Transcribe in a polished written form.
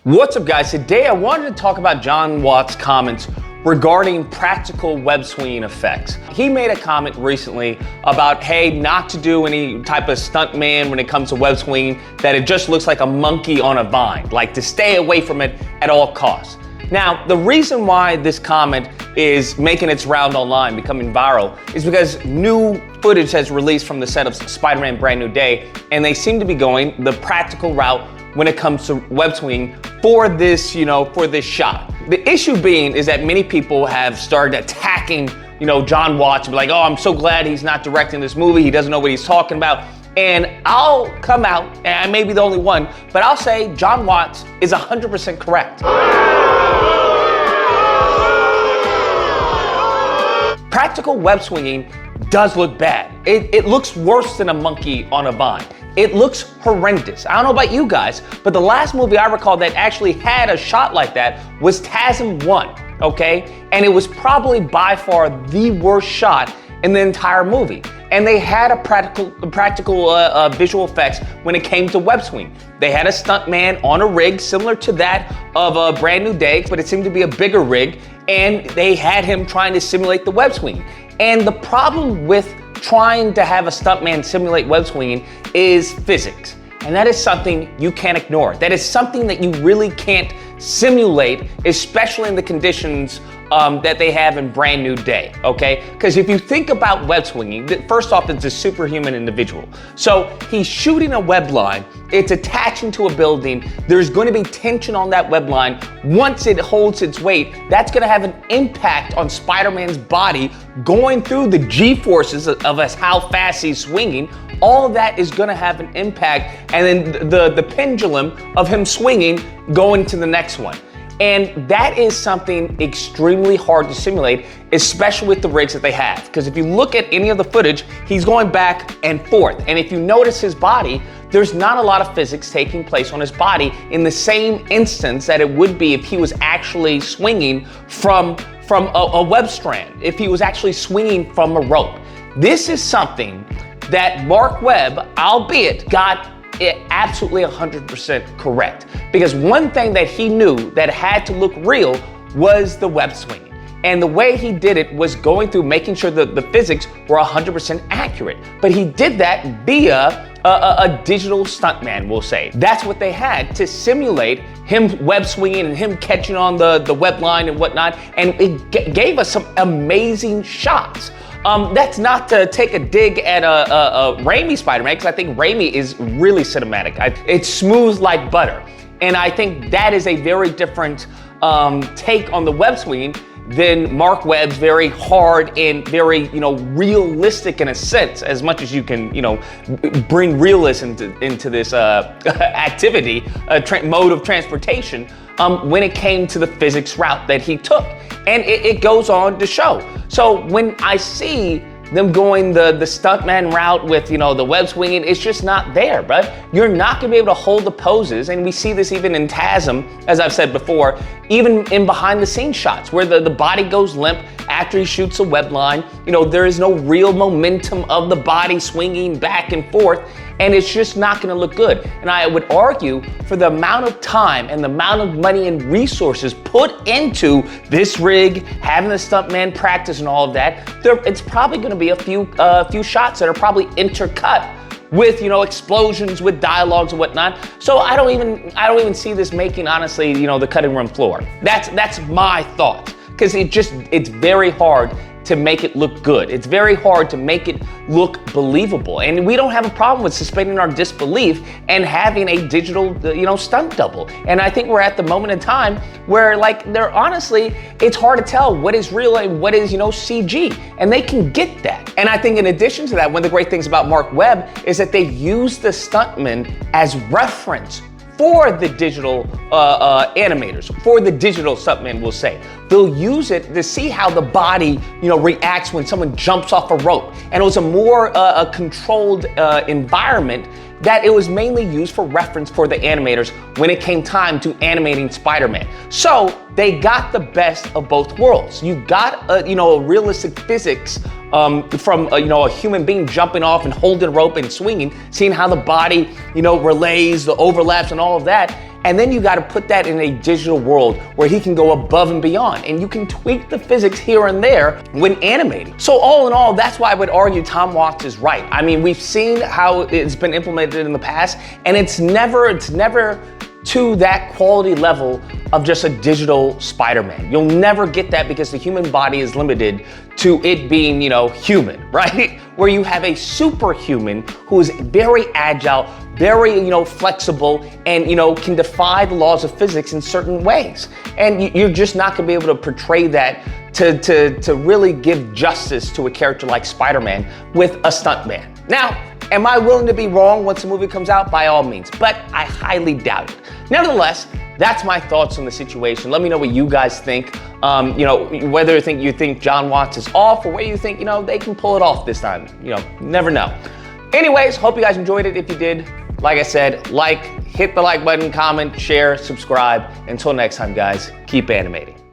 What's up, guys? Today I wanted to talk about Jon Watt's comments regarding practical web swinging effects. He made a comment recently about, hey, not to do any type of stunt man when it comes to web swinging, that it just looks like a monkey on a vine, like to stay away from it at all costs. Now, the reason why this comment is making its round online, becoming viral, is because new footage has released from the set of Spider-Man Brand New Day, and they seem to be going the practical route when it comes to web swinging for this, for this shot. The issue being is that many people have started attacking, Jon Watt, to be like, oh, I'm so glad he's not directing this movie. He doesn't know what he's talking about. And I'll come out, and I may be the only one, but I'll say Jon Watt is 100% correct. Practical web swinging does look bad. It looks worse than a monkey on a vine. It looks horrendous. I don't know about you guys, but the last movie I recall that actually had a shot like that was TASM 1, okay? And it was probably by far the worst shot in the entire movie. And they had a practical visual effects when it came to web swing. They had a stunt man on a rig similar to that of a Brand New Day, but it seemed to be a bigger rig, and they had him trying to simulate the web swing. And the problem with trying to have a stuntman simulate web swinging is physics. And that is something you can't ignore. That is something that you really can't simulate, especially in the conditions that they have in Brand New Day, okay? Because if you think about web swinging, first off, it's a superhuman individual. So he's shooting a web line, it's attaching to a building, there's going to be tension on that web line. Once it holds its weight, that's going to have an impact on Spider-Man's body going through the G-forces of how fast he's swinging. All of that is going to have an impact, and then the pendulum of him swinging going to the next one. And that is something extremely hard to simulate, especially with the rigs that they have. Because if you look at any of the footage, he's going back and forth. And if you notice his body, there's not a lot of physics taking place on his body in the same instance that it would be if he was actually swinging from a web strand, if he was actually swinging from a rope. This is something that Mark Webb, albeit, got it absolutely 100% correct. Because one thing that he knew that had to look real was the web swinging. And the way he did it was going through making sure that the physics were 100% accurate. But he did that via a digital stuntman, we'll say. That's what they had to simulate him web swinging and him catching on the web line and whatnot. And it gave us some amazing shots. That's not to take a dig at a Raimi Spider-Man, because I think Raimi is really cinematic. It's smooth like butter. And I think that is a very different take on the web swinging than Mark Webb's very hard and very, realistic in a sense, as much as you can, bring realism into this activity, mode of transportation, when it came to the physics route that he took. And it goes on to show. So when I see them going the stuntman route with, the web swinging, it's just not there, but you're not gonna be able to hold the poses. And we see this even in TASM, as I've said before, even in behind the scenes shots where the body goes limp after he shoots a web line. There is no real momentum of the body swinging back and forth, and it's just not gonna look good. And I would argue for the amount of time and the amount of money and resources put into this rig, having the stuntman practice and all of that, it's probably gonna be a few shots that are probably intercut with, explosions, with dialogues and whatnot. So I don't even see this making, honestly, the cutting room floor. That's my thought. Because it's very hard to make it look good. It's very hard to make it look believable. And we don't have a problem with suspending our disbelief and having a digital, stunt double. And I think we're at the moment in time where, honestly, it's hard to tell what is real and what is, CG. And they can get that. And I think in addition to that, one of the great things about Mark Webb is that they use the stuntman as reference for the digital animators, for the digital stuntmen, we'll say. They'll use it to see how the body, reacts when someone jumps off a rope. And it was a more controlled environment that it was mainly used for reference for the animators when it came time to animating Spider-Man. So they got the best of both worlds. You got a realistic physics from a human being jumping off and holding a rope and swinging, seeing how the body relays, the overlaps and all of that. And then you got to put that in a digital world where he can go above and beyond. And you can tweak the physics here and there when animating. So all in all, that's why I would argue Tom Watts is right. I mean, we've seen how it's been implemented in the past, and it's never to that quality level of just a digital Spider-Man. You'll never get that because the human body is limited to it being, human, right? Where you have a superhuman who is very agile, very, flexible, and, can defy the laws of physics in certain ways. And you're just not gonna be able to portray that to really give justice to a character like Spider-Man with a stuntman. Now, am I willing to be wrong once the movie comes out? By all means, but I highly doubt it. Nevertheless, that's my thoughts on the situation. Let me know what you guys think. Whether you think John Watts is off or whether you think, they can pull it off this time. Never know. Anyways, hope you guys enjoyed it. If you did, like I said, hit the like button, comment, share, subscribe. Until next time, guys, keep animating.